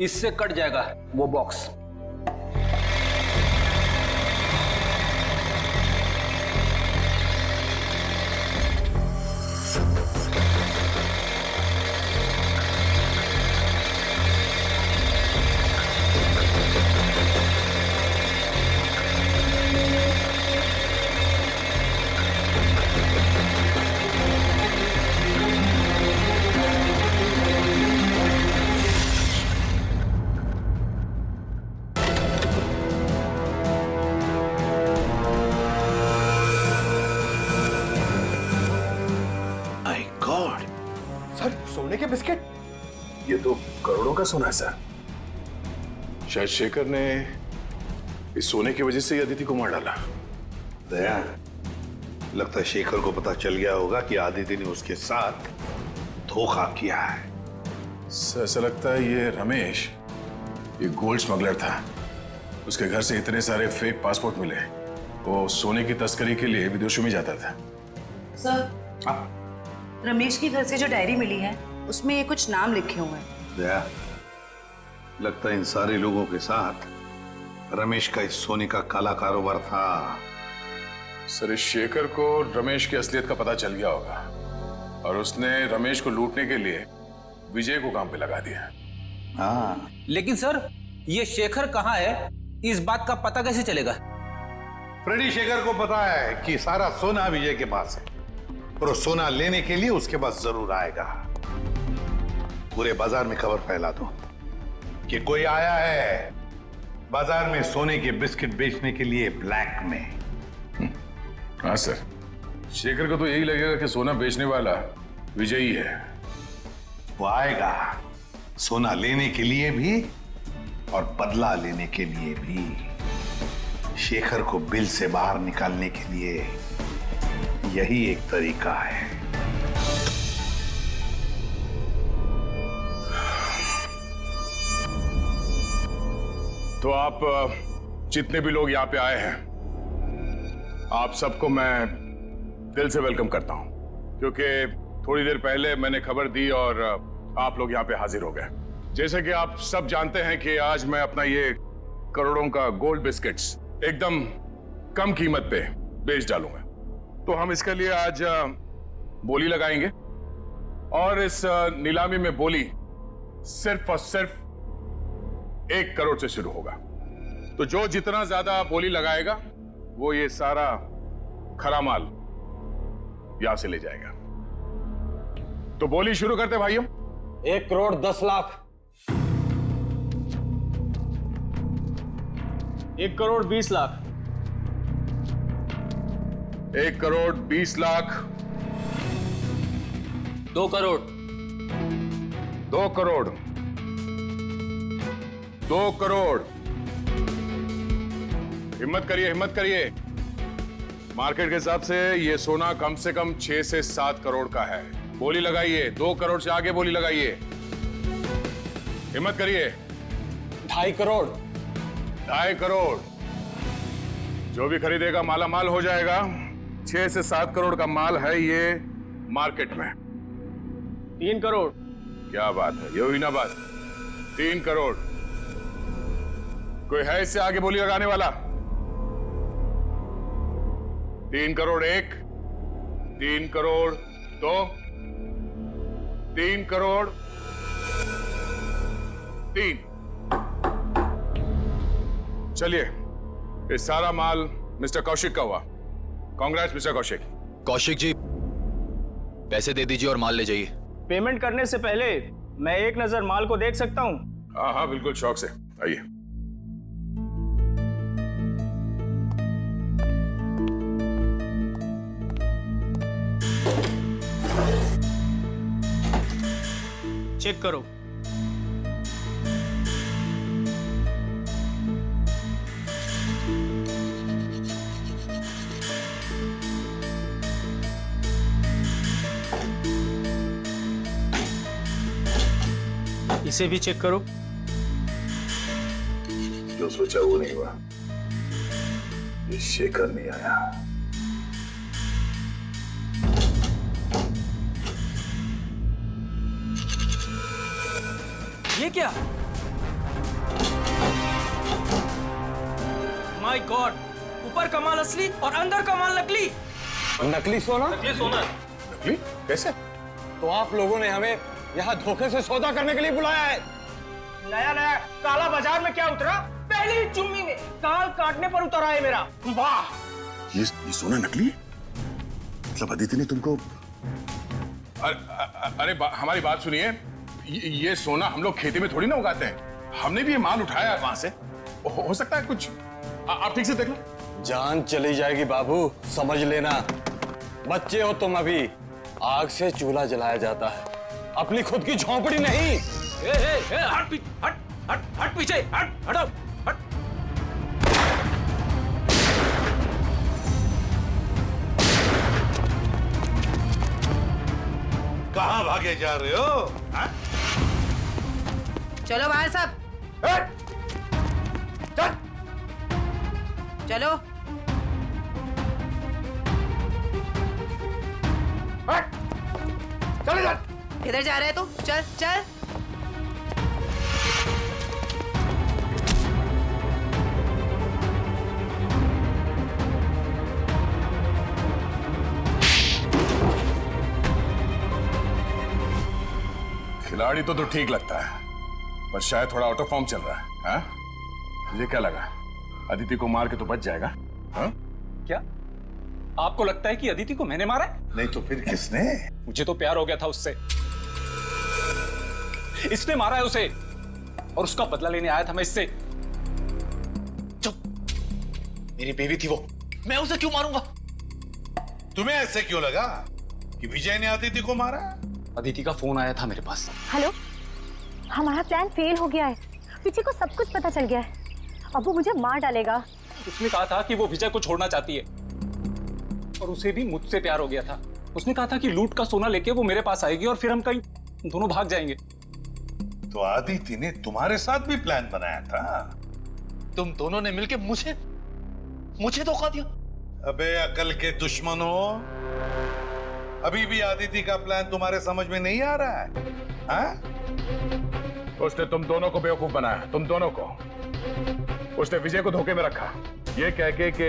इससे कट जाएगा वो बॉक्स। सोने के बिस्किट? ये तो करोड़ों का सोना है सर। शायद शेखर ने इस सोने की वजह से ही अदिति को मार डाला। दया, लगता है शेखर को पता चल गया होगा कि आदिति ने उसके साथ धोखा किया है। सर ऐसा लगता है ये रमेश ये गोल्ड स्मगलर था। उसके घर से इतने सारे फेक पासपोर्ट मिले। वो सोने की तस्करी के लिए विदेशों में जाता था। सर, रमेश के घर से जो डायरी मिली है उसमें ये कुछ नाम लिखे हुए हैं। दया, लगता है इन सारे लोगों के साथ रमेश का इस सोने का काला कारोबार था। सर इस शेखर को रमेश की असलियत का पता चल गया होगा और उसने रमेश को लूटने के लिए विजय को काम पे लगा दिया। हाँ, लेकिन सर ये शेखर कहाँ है, इस बात का पता कैसे चलेगा? फ्रेडी शेखर को पता है कि सारा सोना विजय के पास है और सोना लेने के लिए उसके पास जरूर आएगा। पूरे बाजार में खबर फैला दो कि कोई आया है बाजार में सोने के बिस्किट बेचने के लिए ब्लैक में। हाँ सर, शेखर को तो यही लगेगा कि सोना बेचने वाला विजय ही है। वो आएगा सोना लेने के लिए भी और बदला लेने के लिए भी। शेखर को बिल से बाहर निकालने के लिए यही एक तरीका है। तो आप जितने भी लोग यहाँ पे आए हैं, आप सबको मैं दिल से वेलकम करता हूं, क्योंकि थोड़ी देर पहले मैंने खबर दी और आप लोग यहाँ पे हाजिर हो गए। जैसे कि आप सब जानते हैं कि आज मैं अपना ये करोड़ों का गोल्ड बिस्किट्स एकदम कम कीमत पे बेच डालूंगा। तो हम इसके लिए आज बोली लगाएंगे और इस नीलामी में बोली सिर्फ और सिर्फ 1 करोड़ से शुरू होगा। तो जो जितना ज्यादा बोली लगाएगा वो ये सारा खरा माल यहां से ले जाएगा। तो बोली शुरू करते भाइयों। 1 करोड़ 10 लाख। 1 करोड़ 20 लाख। 1 करोड़ 20 लाख। 2 करोड़। 2 करोड़। 2 करोड़। हिम्मत करिए, हिम्मत करिए। मार्केट के हिसाब से ये सोना कम से कम 6 से 7 करोड़ का है। बोली लगाइए, 2 करोड़ से आगे बोली लगाइए। हिम्मत करिए। 2.5 करोड़। 2.5 करोड़। जो भी खरीदेगा माला माल हो जाएगा। 6 से 7 करोड़ का माल है ये मार्केट में। 3 करोड़। क्या बात है, ये हुई ना बात। 3 करोड़। कोई है इससे आगे बोली लगाने वाला? 3 करोड़ 1, 3 करोड़ 2, 3 करोड़ 3। चलिए, ये सारा माल मिस्टर कौशिक का हुआ। कांग्रेस मिस्टर कौशिक। कौशिक जी, पैसे दे दीजिए और माल ले जाइए। पेमेंट करने से पहले मैं एक नजर माल को देख सकता हूं? हाँ हाँ बिल्कुल, शौक से आइए। चेक करो। इसे भी चेक करो। जो सोचा वो नहीं हुआ। ये शेखर नहीं आया। ये क्या? माय गॉड, ऊपर का माल असली और अंदर का माल नकली। नकली सोना? ये सोना नकली? कैसे? तो आप लोगों ने हमें यहाँ धोखे से सौदा करने के लिए बुलाया है? नया नया काला बाजार में क्या उतरा, पहली चुम्मी में काल काटने पर उतरा है मेरा। वाह, ये सोना नकली? मतलब अदिति ने तुमको? अरे हमारी बात सुनिए, ये सोना हम लोग खेती में थोड़ी ना उगाते हैं, हमने भी ये माल उठाया है वहां से। हो सकता है कुछ, आप ठीक से देख लो। जान चली जाएगी बाबू, समझ लेना। बच्चे हो तुम अभी, आग से चूल्हा जलाया जाता है, अपनी खुद की झोंपड़ी नहीं। हट पीछे, हटो, हट। कहां भागे जा रहे हो? हाँ? चलो बाहर सब, चलो। चले जा। किधर जा रहे तू? चल चल। खिलाड़ी तो ठीक लगता है, पर शायद थोड़ा आउट ऑफ फॉर्म चल रहा है। हाँ? मुझे क्या लगा, अदिति को मार के तो बच जाएगा? हाँ? क्या आपको लगता है कि अदिति को मैंने मारा है? नहीं तो फिर किसने? मुझे तो प्यार हो गया था उससे, इसने मारा है उसे, और उसका बदला लेने आया था मैं इससे। चुप, मेरी बेबी थी वो, मैं उसे क्यों मारूंगा? तुम्हें ऐसे क्यों लगा कि विजय ने अदिति को मारा? अदिति का फोन आया था मेरे पास। हेलो, हमारा प्लान फेल हो गया है, विजय को सब कुछ पता चल गया है, अब वो मुझे मार डालेगा। उसने कहा था कि वो विजय को छोड़ना चाहती है, और उसे भी मुझसे प्यार हो गया था। उसने कहा था कि लूट का सोना लेके वो मेरे पास आएगी और फिर हम कहीं दोनों भाग जाएंगे। तो अदिति ने तुम्हारे साथ भी प्लान बनाया था? तुम दोनों ने मिलकर मुझे धोखा दिया। अबे अकल के दुश्मनों, अभी भी अदिति का प्लान तुम्हारे समझ में नहीं आ रहा है? हाँ? उसने तुम दोनों को बेवकूफ बनाया, तुम दोनों को। उसने विजय को धोखे में रखा, ये कह के कि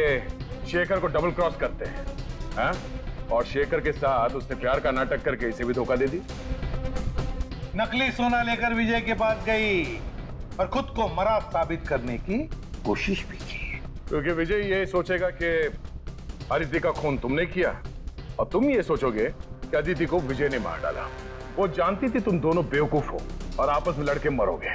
शेखर को डबल क्रॉस करते हैं। हाँ? और शेखर के साथ उसने प्यार का नाटक करके इसे भी धोखा दे दी। नकली सोना लेकर विजय के पास गई और खुद को मरा साबित करने की कोशिश भी की, क्योंकि विजय ये सोचेगा कि अदिति का खून तुमने किया, और तुम ये सोचोगे कि अदिति को विजय ने मार डाला। वो जानती थी तुम दोनों बेवकूफ हो और आपस में लड़के मरोगे।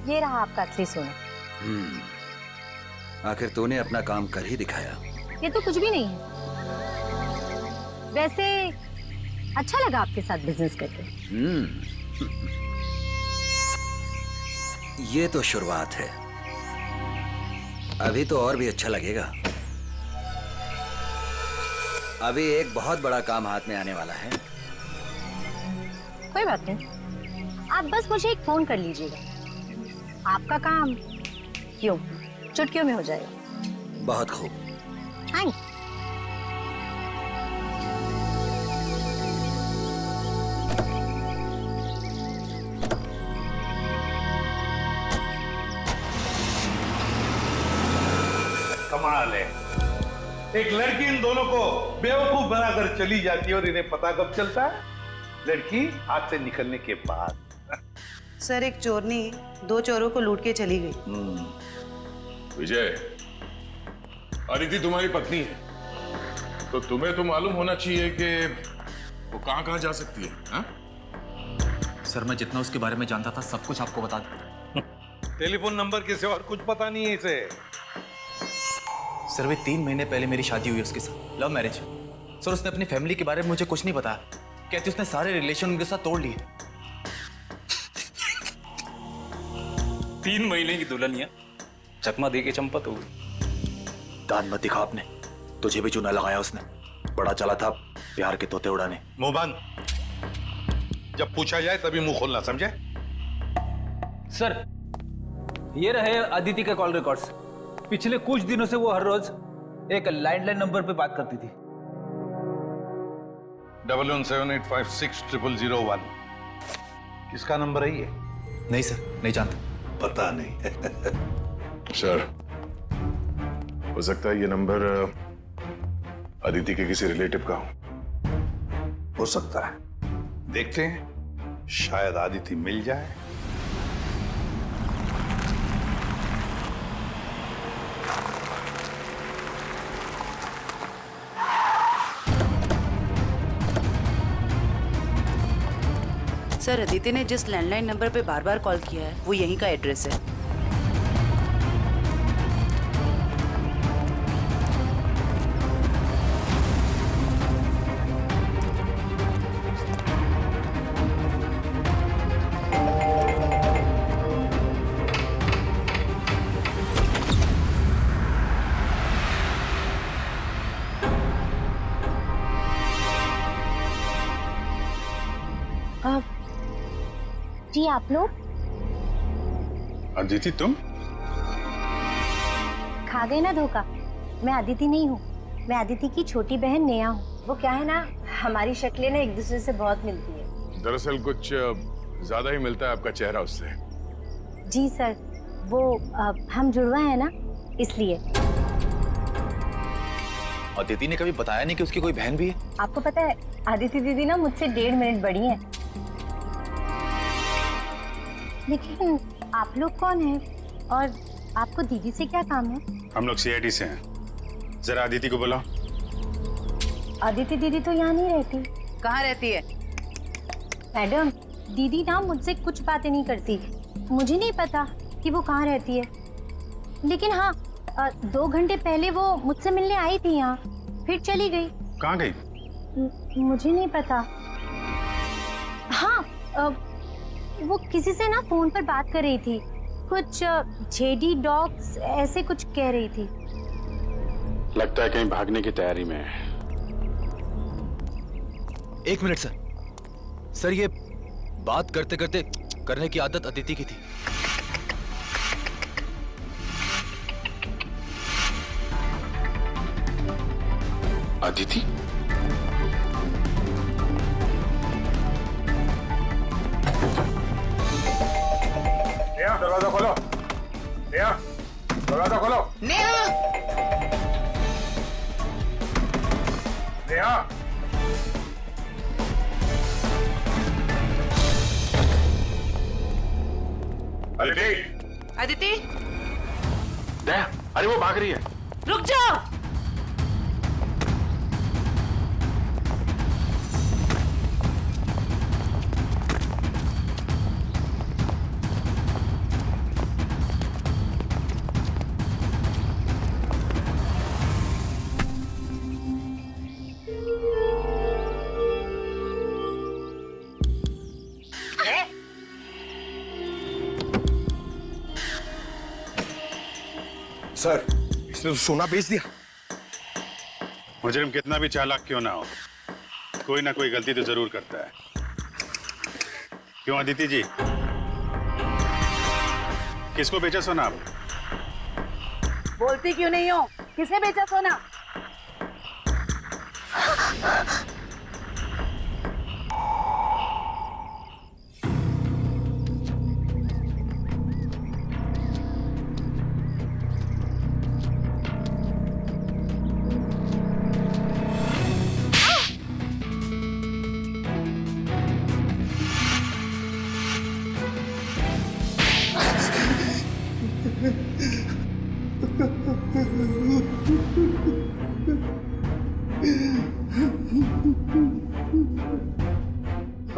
ये रहा आपका असली सोना। आखिर तूने अपना काम कर ही दिखाया। ये तो कुछ भी नहीं है, वैसे अच्छा लगा आपके साथ बिजनेस करके। ये तो शुरुआत है, अभी तो और भी अच्छा लगेगा। अभी एक बहुत बड़ा काम हाथ में आने वाला है। कोई बात नहीं, आप बस मुझे एक फोन कर लीजिएगा, आपका काम क्यों चुटकियों में हो जाएगा। बहुत खूब। थैंक्स। कमाल है, एक लड़की इन दोनों को बेवकूफ बनाकर चली जाती है और इन्हें पता कब चलता है? लड़की हाथ से निकलने के बाद। सर, एक चोरनी 2 चोरों को लूट के चली गई। विजय, अदिति तुम्हारी पत्नी है, तो तुम्हें तो मालूम होना चाहिए कि वो कहां जा सकती है। हा? सर, मैं जितना उसके बारे में जानता था सब कुछ आपको बता दूं। टेलीफोन नंबर के सिवा और कुछ पता नहीं है इसे। सर, वे 3 महीने पहले मेरी शादी हुई उसके साथ, लव मैरिज। सर, उसने अपनी फैमिली के बारे में मुझे कुछ नहीं बताया कहती उसने सारे रिलेशन उनके साथ तोड़ लिए। 3 महीने की दुल्हनिया चकमा दे के चंपत हो गई। दान मत दिखा आपने, तुझे भी चूना लगाया उसने। बड़ा चला था प्यार के तोते उड़ाने। मुंह बंद, जब पूछा जाए तभी मुंह खोलना, समझे? सर, ये रहे अदिति के कॉल रिकॉर्ड्स। पिछले कुछ दिनों से वो हर रोज एक लैंडलाइन नंबर पे बात करती थी। 1178560001 किसका नंबर है ये? नहीं सर, नहीं जानता। पता नहीं। सर, हो सकता है ये नंबर अदिति के किसी रिलेटिव का हो सकता है, देखते हैं, शायद अदिति मिल जाए। सर, अदिति ने जिस लैंडलाइन नंबर पे बार बार कॉल किया है वो यहीं का एड्रेस है। जी आप लोग? अदिति तुम? खा गए ना धोखा। मैं अदिति नहीं हूँ, मैं अदिति की छोटी बहन नेहा हूँ। वो क्या है ना, हमारी शक्लें ना एक दूसरे से बहुत मिलती है। दरअसल कुछ ज्यादा ही मिलता है आपका चेहरा उससे। जी सर, वो हम जुड़वा है ना, इसलिए। अदिति ने कभी बताया नहीं कि उसकी कोई बहन भी है। आपको पता है, अदिति दीदी ना मुझसे 1.5 मिनट बड़ी है। लेकिन आप लोग कौन हैं और आपको दीदी से क्या काम है? हम लोग CID से हैं। जरा अदिति को बुलाओ। अदिति दीदी तो यहाँ नहीं रहती। कहाँ रहती है? मैडम, दीदी ना मुझसे कुछ बातें नहीं करती। मुझे नहीं पता कि वो कहाँ रहती है, लेकिन हाँ 2 घंटे पहले वो मुझसे मिलने आई थी यहाँ, फिर चली गई। कहाँ गई? मुझे नहीं पता। हाँ, वो किसी से ना फोन पर बात कर रही थी, कुछ जेडी डॉग्स ऐसे कुछ कह रही थी। लगता है कहीं भागने की तैयारी में है। 1 मिनट सर। सर, ये बात करते करते करने की आदत अदिति की थी। अदिति? नेहा, दरवाजा खोलो। नेहा, दरवाजा खोलो। नेहा! नेहा! अदिति! अदिति, नेहा, अरे वो भाग रही है। रुक जाओ। सर, इसने तो सोना बेच दिया। मुजरिम कितना भी चालाक क्यों ना हो, कोई ना कोई गलती तो जरूर करता है। क्यों अदिति जी, किसको बेचा सोना आप? बोलती क्यों नहीं हो? किसे बेचा सोना?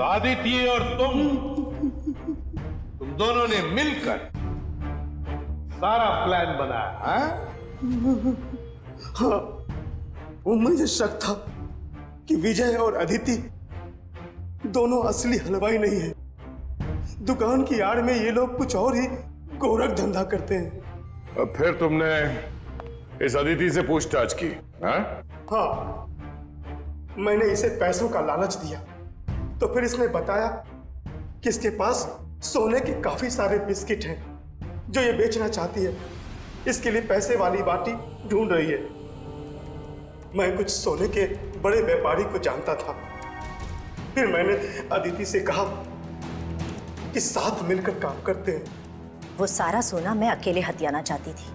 अदिति और तुम दोनों ने मिलकर सारा प्लान बनाया है? हाँ, वो मुझे शक था कि विजय और अदिति दोनों असली हलवाई नहीं है। दुकान की आड़ में ये लोग कुछ और ही गोरख धंधा करते हैं। अब फिर तुमने इस अदिति से पूछताछ की? हाँ? हाँ, मैंने इसे पैसों का लालच दिया तो फिर इसने बताया कि इसके पास सोने के काफी सारे बिस्किट हैं जो ये बेचना चाहती है। इसके लिए पैसे वाली बाटी ढूंढ रही है। मैं कुछ सोने के बड़े व्यापारी को जानता था। फिर मैंने अदिति से कहा कि साथ मिलकर काम करते हैं। वो सारा सोना मैं अकेले हथियाना चाहती थी।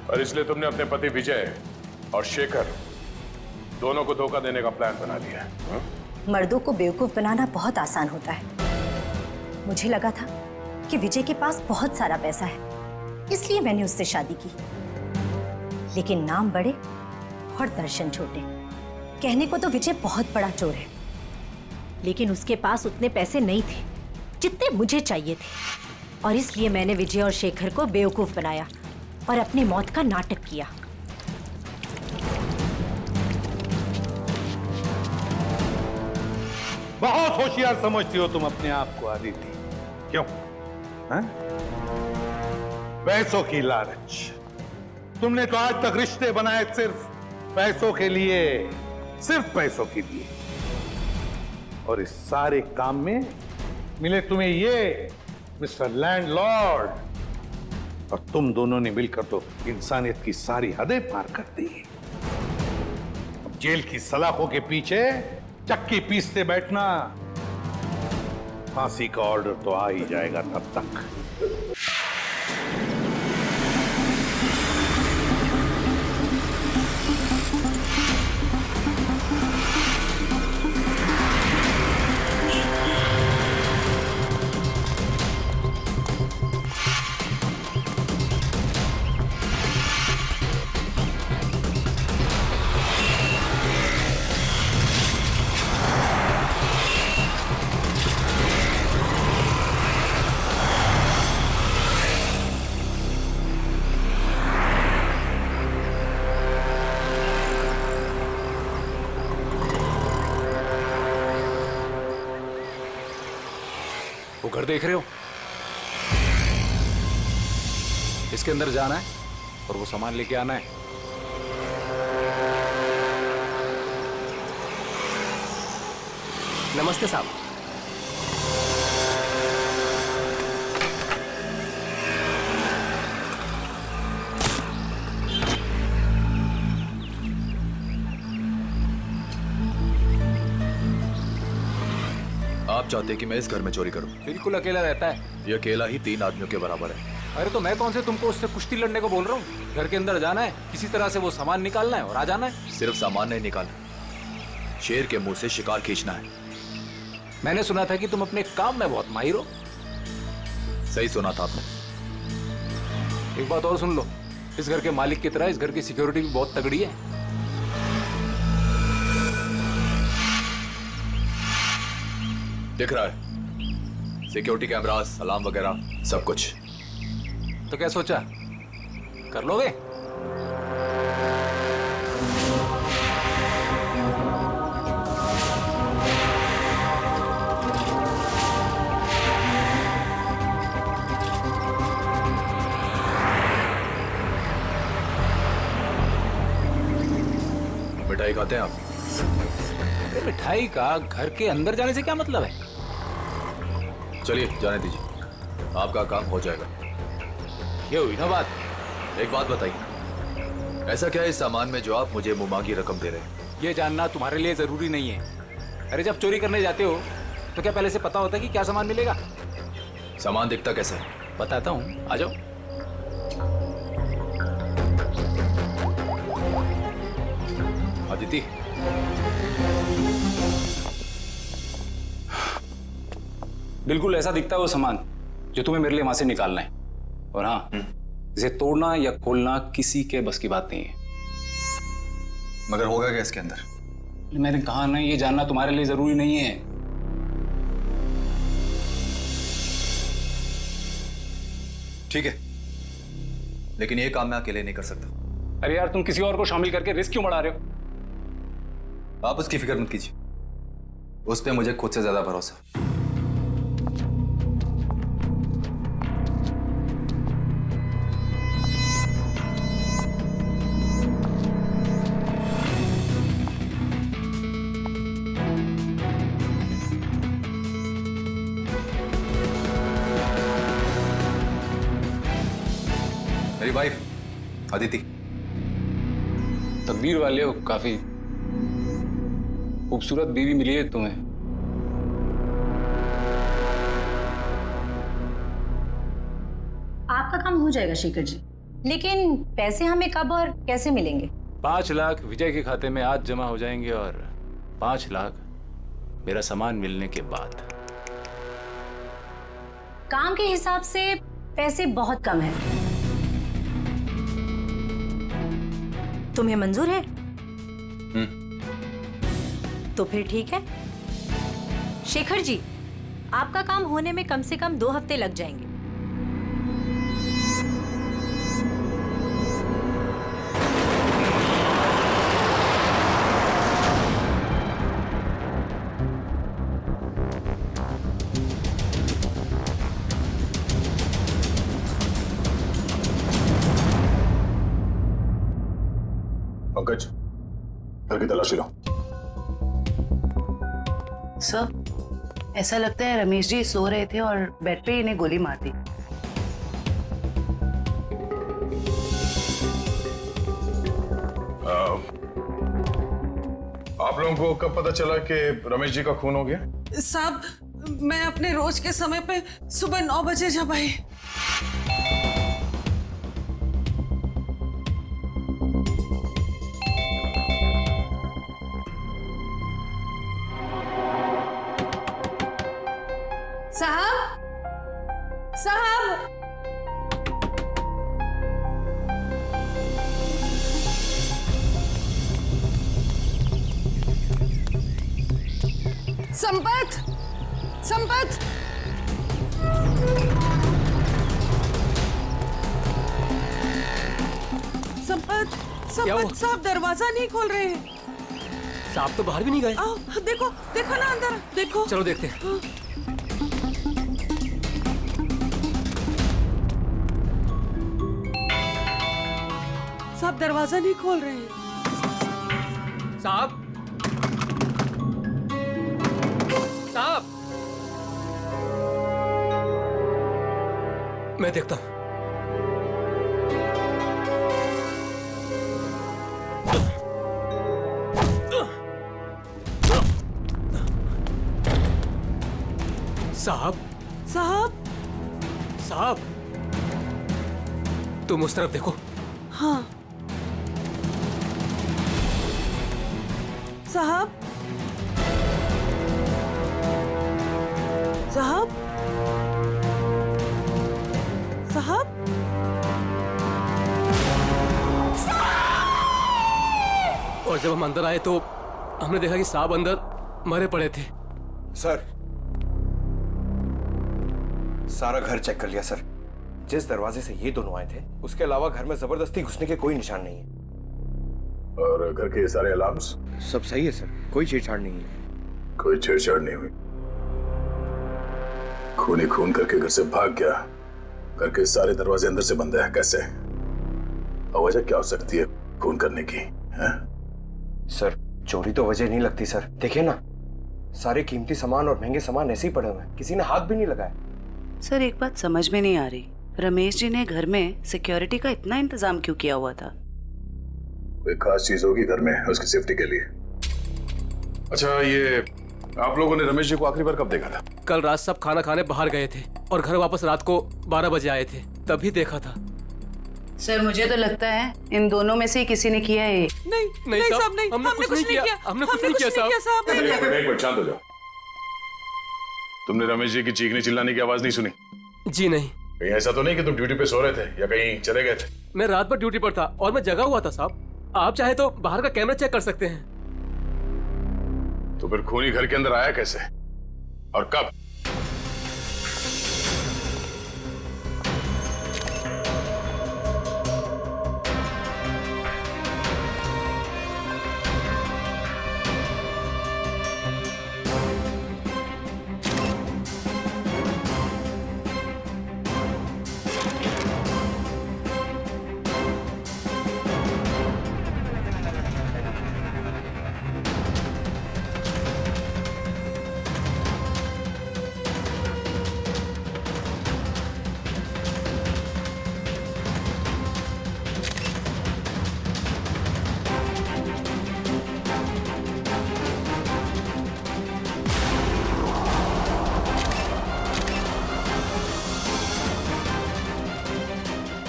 और इसलिए तुमने अपने पति विजय और शेखर दोनों को धोखा देने का प्लान बना लिया है? हाँ? मर्दों को बेवकूफ बनाना बहुत आसान होता है। मुझे लगा था कि विजय के पास बहुत सारा पैसा है, इसलिए मैंने उससे शादी की। लेकिन नाम बड़े और दर्शन छोटे। कहने को तो विजय बहुत बड़ा चोर है, लेकिन उसके पास उतने पैसे नहीं थे जितने मुझे चाहिए थे। और इसलिए मैंने विजय और शेखर को बेवकूफ बनाया और अपनी मौत का नाटक किया। बहुत होशियार समझती हो तुम अपने आप को अदिति। क्यों? हाँ? पैसों की लालच। तुमने तो आज तक रिश्ते बनाए सिर्फ पैसों के लिए, सिर्फ पैसों के लिए। और इस सारे काम में मिले तुम्हें ये मिस्टर लैंडलॉर्ड, और तुम दोनों ने मिलकर तो इंसानियत की सारी हदें पार कर दी। अब जेल की सलाखों के पीछे चक्की पीसते बैठना, फांसी का ऑर्डर तो आ ही जाएगा तब तक। वो घर देख रहे हो? इसके अंदर जाना है और वो सामान लेके आना है। नमस्ते साहब। आप चाहते कि मैं इस घर में चोरी करूं? बिल्कुल अकेला रहता है। ये अकेला ही 3 आदमियों के बराबर है। अरे तो मैं कौन से तुमको उससे कुश्ती लड़ने को बोल रहा हूँ? घर के अंदर जाना है, किसी तरह से वो सामान निकालना है और आ जाना है। सिर्फ सामान नहीं निकालना, शेर के मुंह से शिकार खींचना है। मैंने सुना था कि तुम अपने काम में बहुत माहिर हो। सही सुना था आपने। एक बात और सुन लो, इस घर के मालिक की तरह इस घर की सिक्योरिटी भी बहुत तगड़ी है। दिख रहा है, सिक्योरिटी कैमरास, अलार्म वगैरह सब कुछ। तो क्या सोचा, कर लोगे? मिठाई खाते हैं आप? मिठाई का घर के अंदर जाने से क्या मतलब है? चलिए जाने दीजिए, आपका काम हो जाएगा। ये हुई ना बात। एक बात बताइए, ऐसा क्या है इस सामान में जो आप मुझे मुमांगी रकम दे रहे हैं? ये जानना तुम्हारे लिए जरूरी नहीं है। अरे जब चोरी करने जाते हो तो क्या पहले से पता होता है कि क्या सामान मिलेगा? सामान दिखता कैसा है? बताता हूँ, आ जाओ। अदिति, बिल्कुल ऐसा दिखता है वो सामान जो तुम्हें मेरे लिए वहां से निकालना है। और हाँ, इसे तोड़ना या खोलना किसी के बस की बात नहीं है। मगर होगा क्या इसके अंदर? मैंने कहा ना, ये जानना तुम्हारे लिए जरूरी नहीं है। ठीक है, लेकिन ये काम मैं अकेले नहीं कर सकता। अरे यार, तुम किसी और को शामिल करके रिस्क क्यों बढ़ा रहे हो? आप उसकी फिक्र मत कीजिए, उस पे मुझे खुद से ज्यादा भरोसा है। मेरी वाइफ अदिति। तकदीर वाले हो, काफी खूबसूरत बीवी मिली है तुम्हें। आपका काम हो जाएगा शेखर जी, लेकिन पैसे हमें कब और कैसे मिलेंगे? 5 लाख विजय के खाते में आज जमा हो जाएंगे और 5 लाख मेरा सामान मिलने के बाद। काम के हिसाब से पैसे बहुत कम हैं। तुम्हें मंजूर है? तो फिर ठीक है। शेखर जी, आपका काम होने में कम से कम 2 हफ्ते लग जाएंगे। पंकज, घर की तलाशी लो। सर, ऐसा लगता है रमेश जी सो रहे थे और बेड पे इन्हें गोली मार दी। आप लोगों को कब पता चला कि रमेश जी का खून हो गया? साहब, मैं अपने रोज के समय पे सुबह 9 बजे जब आई। साहब, साहब, संपत, संपत, संपत, संपत साहब दरवाजा नहीं खोल रहे हैं। साहब तो बाहर भी नहीं गए। आओ, देखो, देखो ना अंदर, देखो। चलो देखते हैं। साहब दरवाजा नहीं खोल रहे हैं। साहब, साहब, मैं देखता हूं। साहब, साहब, साहब, तुम उस तरफ देखो। हाँ साहब, साहब, साहब, और जब हम अंदर आए तो हमने देखा कि साहब अंदर मरे पड़े थे। सर, सारा घर चेक कर लिया सर। जिस दरवाजे से ये दोनों आए थे, उसके अलावा घर में जबरदस्ती घुसने के कोई निशान नहीं है। और घर के सारे अलार्म्स? सब सही है सर, कोई छेड़छाड़ नहीं है। कोई छेड़छाड़ नहीं हुई। खून ही खून करके घर से भाग गया। घर के सारे दरवाजे अंदर से बंद है, कैसे? और वजह क्या हो सकती है खून करने की? है? सर, चोरी तो वजह नहीं लगती सर। देखिए ना, सारे कीमती सामान और महंगे सामान ऐसे ही पड़े हुए हैं, किसी ने हाथ भी नहीं लगाया। सर, एक बात समझ में नहीं आ रही, रमेश जी ने घर में सिक्योरिटी का इतना इंतजाम क्यों किया हुआ था? कोई खास चीज होगी घर में उसकी सेफ्टी के लिए। अच्छा, ये आप लोगों ने रमेश जी को आखिरी बार कब देखा था? कल रात सब खाना खाने बाहर गए थे और घर वापस रात को 12 बजे आए थे, तभी देखा था। सर, मुझे तो लगता है इन दोनों में से किसी ने किया है। नहीं, नहीं साहब, नहीं, हमने कुछ नहीं किया। हमने कुछ नहीं किया साहब। एक मिनट शांत हो जाओ। तुमने रमेश जी की चीखने चिल्लाने की आवाज नहीं सुनी? जी नहीं। कहीं ऐसा तो नहीं कि तुम ड्यूटी पे सो रहे थे या कहीं चले गए थे? मैं रात भर ड्यूटी पर था और मैं जगा हुआ था साहब। आप चाहे तो बाहर का कैमरा चेक कर सकते हैं। तो फिर खूनी घर के अंदर आया कैसे और कब?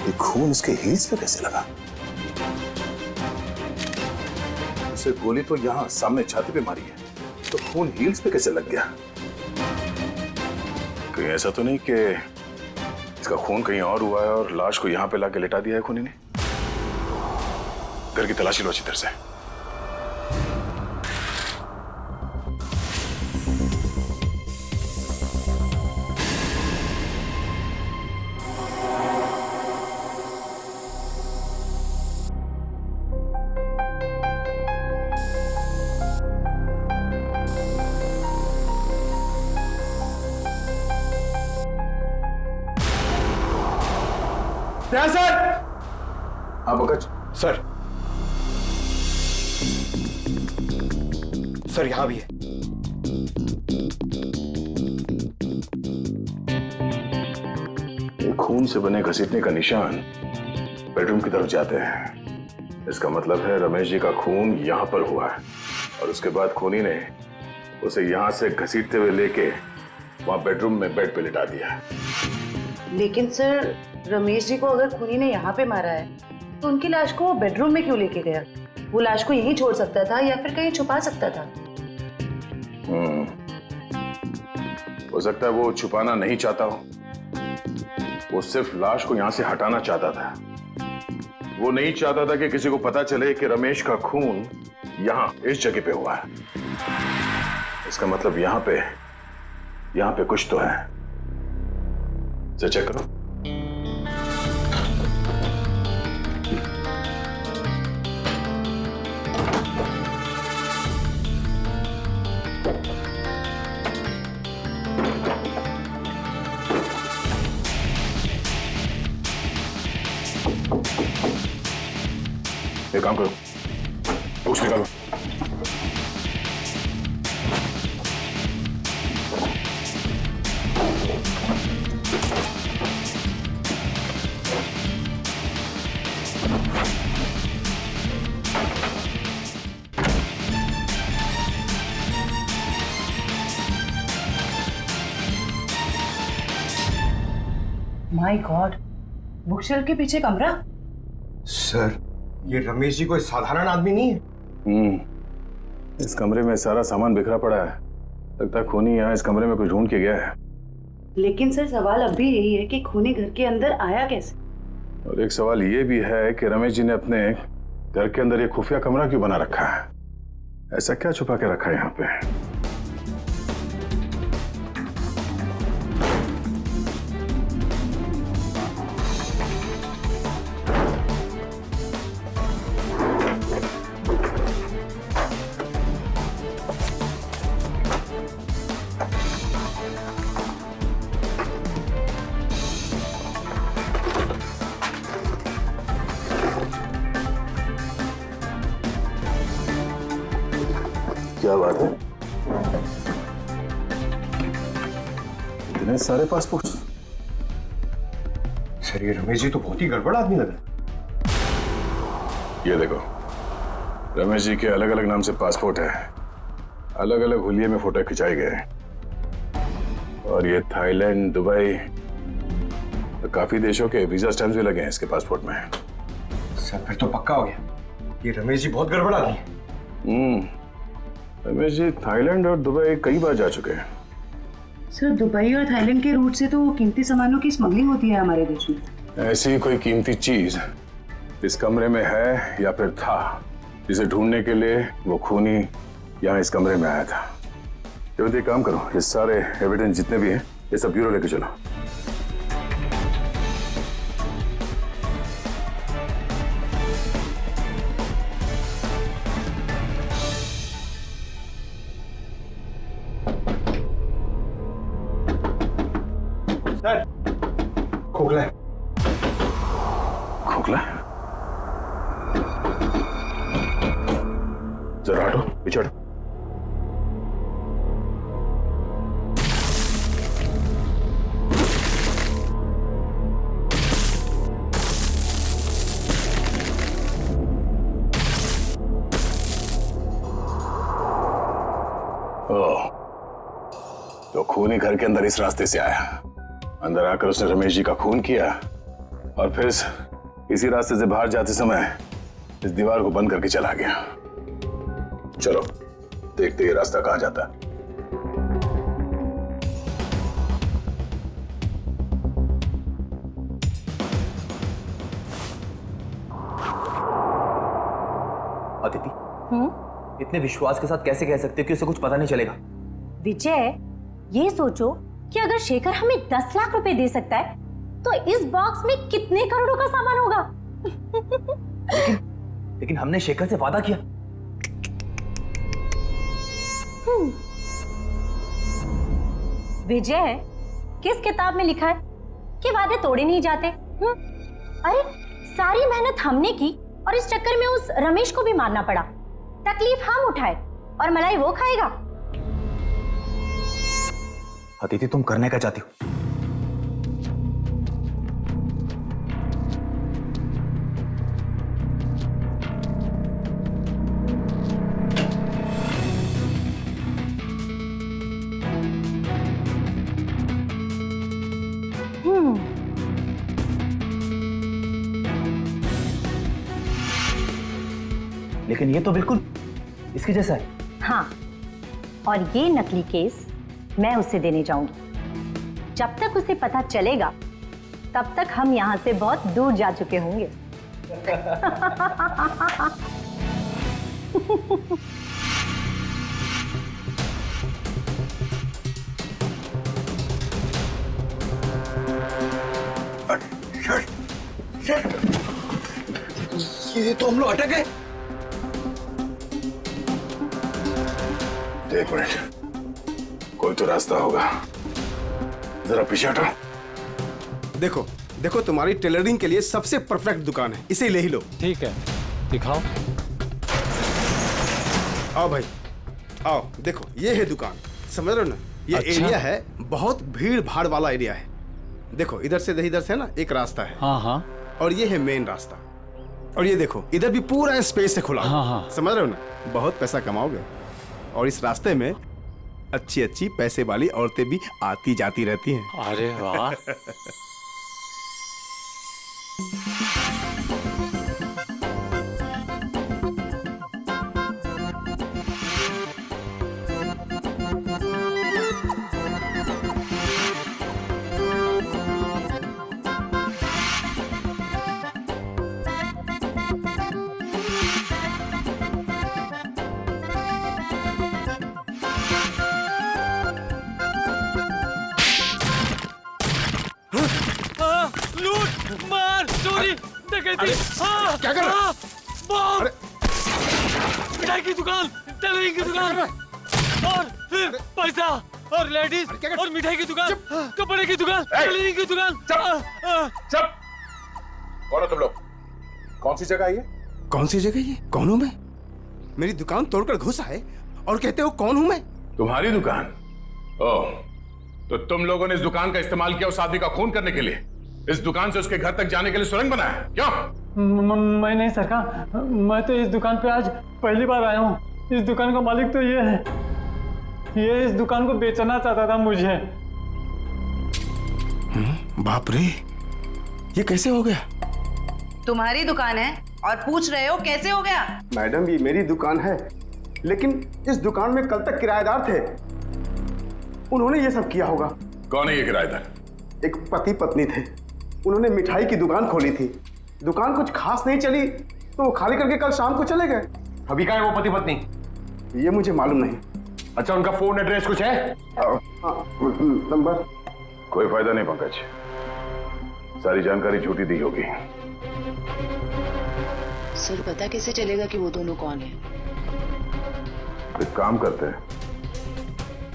ये खून इसके हील्स पे कैसे लगा? उसे गोली तो यहां सामने छाती पे मारी है, तो खून हील्स पे कैसे लग गया? कहीं ऐसा तो नहीं कि इसका खून कहीं और हुआ है और लाश को यहां पे लाके लिटा दिया है खूनी ने? घर की तलाशी लो अच्छी तरह से। सर। हाँ पंकज। सर यहां भी है। ये खून से बने घसीटने का निशान बेडरूम की तरफ जाते हैं। इसका मतलब है रमेश जी का खून यहां पर हुआ है और उसके बाद खूनी ने उसे यहां से घसीटते हुए लेके वहां बेडरूम में बेड पे लिटा दिया। लेकिन सर, रमेश जी को अगर खूनी ने यहाँ पे मारा है तो उनकी लाश को वो बेडरूम में क्यों लेके गया? वो लाश को यहीं छोड़ सकता था या फिर कहीं छुपा सकता था। हो सकता है वो छुपाना नहीं चाहता हो, वो सिर्फ लाश को यहां से हटाना चाहता था। वो नहीं चाहता था कि किसी को पता चले कि रमेश का खून यहां इस जगह पे हुआ है। इसका मतलब यहां पे कुछ तो है। इसे चेक करो। एक काम करो, बॉक्स निकालो। माय गॉड, बुकशेल्फ के पीछे कमरा। सर, ये रमेश जी कोई साधारण आदमी नहीं है। इस कमरे में सारा सामान बिखरा पड़ा है। लगता है खूनी यहाँ इस कमरे में कुछ ढूंढ के गया है। लेकिन सर, सवाल अब भी यही है कि खूनी घर के अंदर आया कैसे? और एक सवाल ये भी है कि रमेश जी ने अपने घर के अंदर ये खुफिया कमरा क्यों बना रखा है? ऐसा क्या छुपा के रखा है यहाँ पे? क्या बात है? इतने सारे पासपोर्ट? सर, ये रमेश जी तो बहुत ही गड़बड़ आदमी लग रहा है। ये देखो, रमेश जी के अलग अलग नाम से पासपोर्ट है, अलग अलग हुलिये में फोटो खिंचाए गए हैं। और ये थाईलैंड, दुबई, तो काफी देशों के वीजा स्टैम्प्स भी लगे हैं इसके पासपोर्ट में। सर, फिर तो पक्का हो गया, ये रमेश जी बहुत गड़बड़ आदमी है। रमेश जी थाईलैंड और दुबई कई बार जा चुके हैं। सर, दुबई और थाईलैंड के रूट से तो कीमती सामानों की स्मगलिंग होती है हमारे देश में। ऐसी कोई कीमती चीज इस कमरे में है या फिर था, जिसे ढूंढने के लिए वो खूनी यहाँ इस कमरे में आया था। ये काम करो, ये सारे एविडेंस जितने भी हैं ये सब ब्यूरो लेके चलो। सर, खोखला है। खोखला? जरा हटो, पीछे हटो। तो खूनी घर के अंदर इस रास्ते से आया। अंदर आकर उसने रमेश जी का खून किया और फिर इसी रास्ते से बाहर जाते समय इस दीवार को बंद करके चला गया। चलो देखते ये रास्ता कहां जाता है। अदिति, इतने विश्वास के साथ कैसे कह सकते हो कि उसे कुछ पता नहीं चलेगा? विजय, ये सोचो कि अगर शेखर हमें 10 लाख रुपए दे सकता है तो इस बॉक्स में कितने करोड़ों का सामान होगा। लेकिन हमने शेखर से वादा किया। विजय, किस किताब में लिखा है कि वादे तोड़े नहीं जाते? अरे सारी मेहनत हमने की और इस चक्कर में उस रमेश को भी मारना पड़ा। तकलीफ हम उठाए और मलाई वो खाएगा। अदिति, तुम करने क्या चाहती हो? लेकिन ये तो बिल्कुल इसके जैसा है। हाँ, और ये नकली केस मैं उसे देने जाऊंगी। जब तक उसे पता चलेगा तब तक हम यहां से बहुत दूर जा चुके होंगे। ये तो हम लोग अटक गए। एक मिनट, कोई तो रास्ता होगा। जरा पीछे हटो। देखो देखो, तुम्हारी टेलरिंग के लिए सबसे परफेक्ट दुकान है, इसे ले ही लो। ठीक है, दिखाओ। आओ भाई, आओ। देखो ये है दुकान, समझ रहे हो ना? ये अच्छा। एरिया है, बहुत भीड़ भाड़ वाला एरिया है। देखो इधर से ना एक रास्ता है। हाँ हाँ। और ये है मेन रास्ता। और ये देखो इधर भी पूरा स्पेस है खुला। हाँ हाँ। समझ रहे हो ना? बहुत पैसा कमाओगे। और इस रास्ते में अच्छी अच्छी पैसे वाली औरतें भी आती जाती रहती हैं। अरे वाह। लूट, मार, चोरी, डकैती। क्या कर रहा है? बॉम्ब, मिठाई की दुकान, टेलरिंग की दुकान, और फिर पैसा और लेडीज और मिठाई की दुकान, कपड़े की दुकान, टेलरिंग की दुकान। चुप। कौन हो तुम लोग? कौन सी जगह है ये? कौन सी जगह ये? कौन हूं मैं? मेरी दुकान तोड़कर घुसा है और कहते हो कौन हूं मैं? तुम्हारी दुकान? ओह, तो तुम लोगों ने इस दुकान का इस्तेमाल किया उस आदमी का खून करने के लिए? इस दुकान से उसके घर तक जाने के लिए सुरंग बनाया? क्यों? मैं नहीं सरकार, मैं तो इस दुकान पे आज पहली बार आया हूँ। इस दुकान का मालिक तो ये है। ये इस दुकान को बेचना चाहता था मुझे। बाप रे, ये कैसे हो गया? तुम्हारी दुकान है और पूछ रहे हो कैसे हो गया? मैडम, ये मेरी दुकान है, लेकिन इस दुकान में कल तक किराएदार थे। उन्होंने ये सब किया होगा। कौन है ये किराएदार? एक पति पत्नी थे। उन्होंने मिठाई की दुकान खोली थी। दुकान कुछ खास नहीं चली तो वो खाली करके कल शाम को चले गए। अभी कहाँ है वो पति पत्नी? ये मुझे मालूम नहीं। अच्छा, उनका फोन एड्रेस कुछ है? नंबर? कोई फायदा नहीं पंकज, सारी जानकारी झूठी दी होगी। सर, पता कैसे चलेगा कि वो दोनों कौन है? एक काम करते हैं,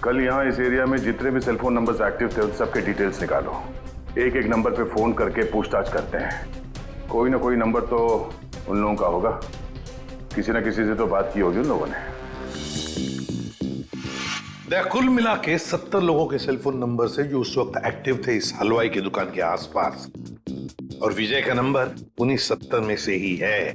कल यहाँ इस एरिया में जितने भी सेलफोन नंबर्स एक्टिव थे उन सबके डिटेल्स निकालो। एक एक नंबर पे फोन करके पूछताछ करते हैं। कोई ना कोई नंबर तो उन लोगों का होगा। किसी ना किसी से तो बात की होगी उन लोगों ने। देख, कुल मिला के 70 लोगों के सेलफोन नंबर से जो उस वक्त एक्टिव थे इस हलवाई की दुकान के आसपास, और विजय का नंबर उन्हीं 70 में से ही है।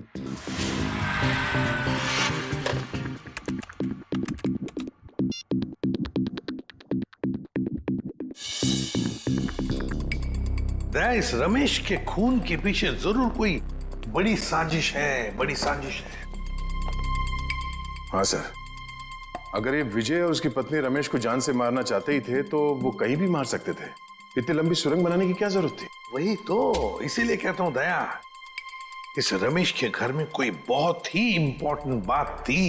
दया, इस रमेश के खून के पीछे जरूर कोई बड़ी साजिश है, बड़ी साजिश है। हाँ सर, अगर ये विजय और उसकी पत्नी रमेश को जान से मारना चाहते ही थे तो वो कहीं भी मार सकते थे। इतनी लंबी सुरंग बनाने की क्या जरूरत थी? वही तो, इसीलिए कहता हूं दया, इस रमेश के घर में कोई बहुत ही इंपॉर्टेंट बात थी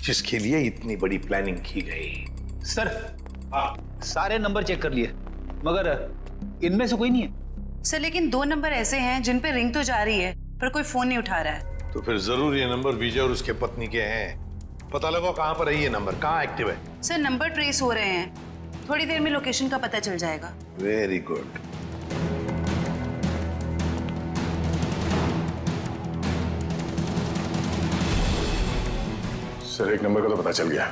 जिसके लिए इतनी बड़ी प्लानिंग की गई। सर, सारे नंबर चेक कर लिए मगर इनमें से कोई नहीं है। सर लेकिन 2 नंबर ऐसे हैं जिन पे रिंग तो जा रही है पर कोई फोन नहीं उठा रहा है। तो फिर जरूर ये नंबर विजय और उसके पत्नी के हैं। पता लगाओ कहां पर है ये नंबर, कहां एक्टिव है। सर नंबर ट्रेस हो रहे हैं, थोड़ी देर में लोकेशन का पता चल जाएगा। Very good. सर एक नंबर का तो पता चल गया,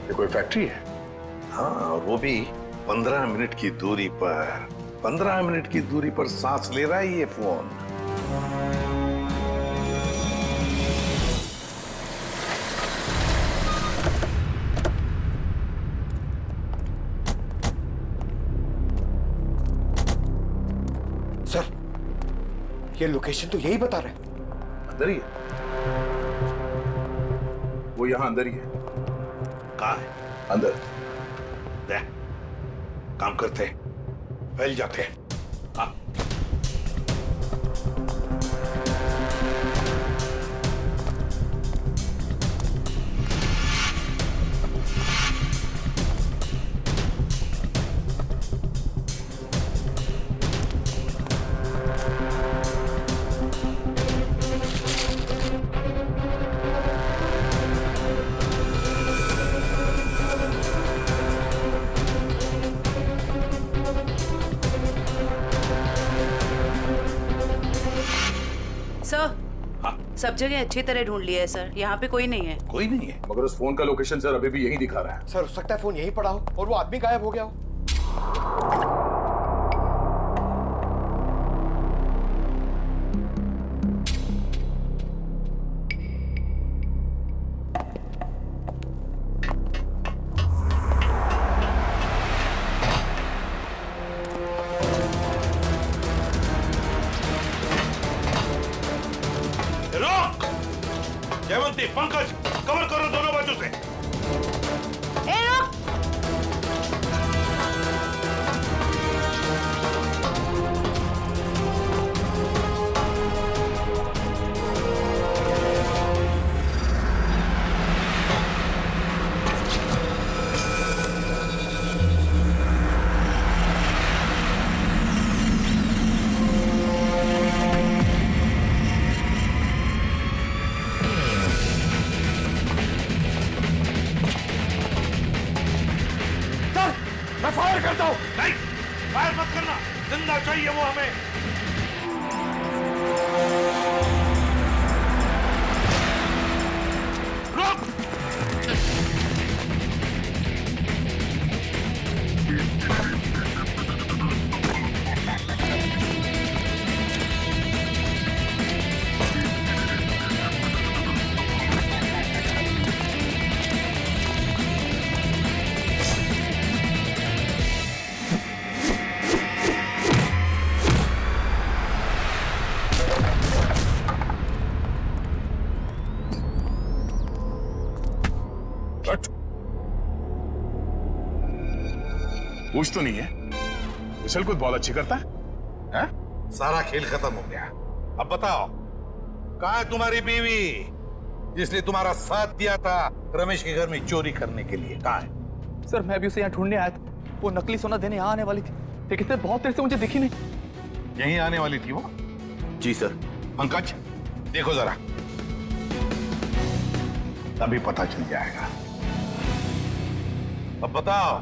ये कोई फैक्ट्री है। हाँ, और वो भी 15 मिनट की दूरी पर। 15 मिनट की दूरी पर सांस ले रहा है ये फोन। सर, ये लोकेशन तो यही बता रहा है। अंदर ही है, वो यहां अंदर ही है। कहां है? अंदर। देख, काम करते हैं, फैल जाते हैं। हाँ। सब जगह अच्छी तरह ढूंढ लिया है सर, यहाँ पे कोई नहीं है। कोई नहीं है? मगर उस फोन का लोकेशन सर अभी भी यही दिखा रहा है। सर हो सकता है फोन यहीं पड़ा हो और वो आदमी गायब हो गया हो। जयवंती, पंकज, कवर करो दोनों बाजू से। फायर करता हूं। नहीं, फायर मत करना, जिंदा चाहिए वो हमें। रुक! कुछ तो नहीं है, विशल कुछ बहुत अच्छी करता है, हैं? सारा खेल खत्म हो गया। अब बताओ, कहाँ है तुम्हारी बीवी जिसने तुम्हारा साथ दिया था रमेश के घर में चोरी करने के लिए? कहाँ है? सर मैं भी उसे यहाँ ढूंढने आया था, वो नकली सोना देने यहाँ आने वाली थी, लेकिन सर बहुत देर से मुझे दिखी नहीं। यहीं आने वाली थी वो? जी सर। पंकज, देखो जरा, तभी पता चल जाएगा। अब बताओ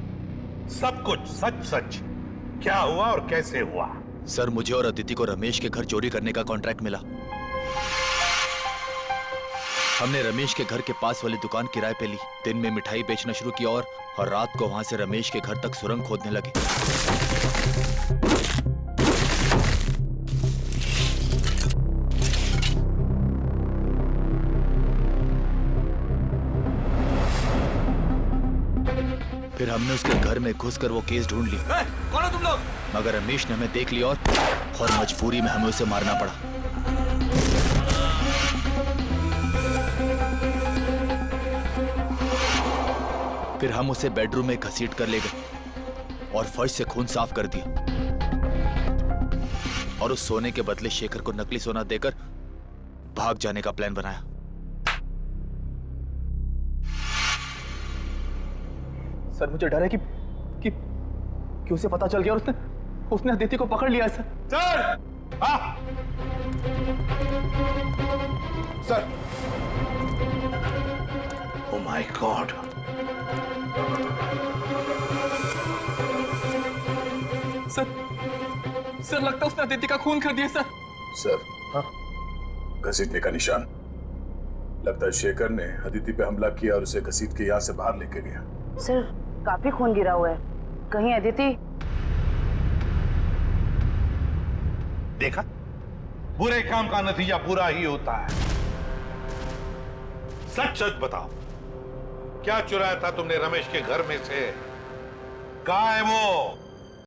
सब कुछ सच सच क्या हुआ और कैसे हुआ? सर मुझे और अदिति को रमेश के घर चोरी करने का कॉन्ट्रैक्ट मिला। हमने रमेश के घर के पास वाली दुकान किराए पे ली, दिन में मिठाई बेचना शुरू किया और रात को वहां से रमेश के घर तक सुरंग खोदने लगे। फिर हमने उसके घर में घुसकर वो केस ढूंढ ली। कौन हो तुम लोग? मगर रमेश ने हमें देख लिया और मजबूरी में हमें उसे मारना पड़ा। फिर हम उसे बेडरूम में घसीट कर ले गए और फर्श से खून साफ कर दिया और उस सोने के बदले शेखर को नकली सोना देकर भाग जाने का प्लान बनाया। सर मुझे डर है कि उसे पता चल गया और उसने अदिति को पकड़ लिया है sir. Sir oh my God, sir लगता है उसने अदिति का खून कर दिया सर। सर घसीटने का निशान लगता है शेखर ने अदिति पे हमला किया और उसे घसीट के यहाँ से बाहर लेके गया। सर काफी खून गिरा हुआ है, कहीं अदिति। देखा, बुरे काम का नतीजा बुरा ही होता है। सच सच बताओ, क्या चुराया था तुमने रमेश के घर में से? कहाँ है वो?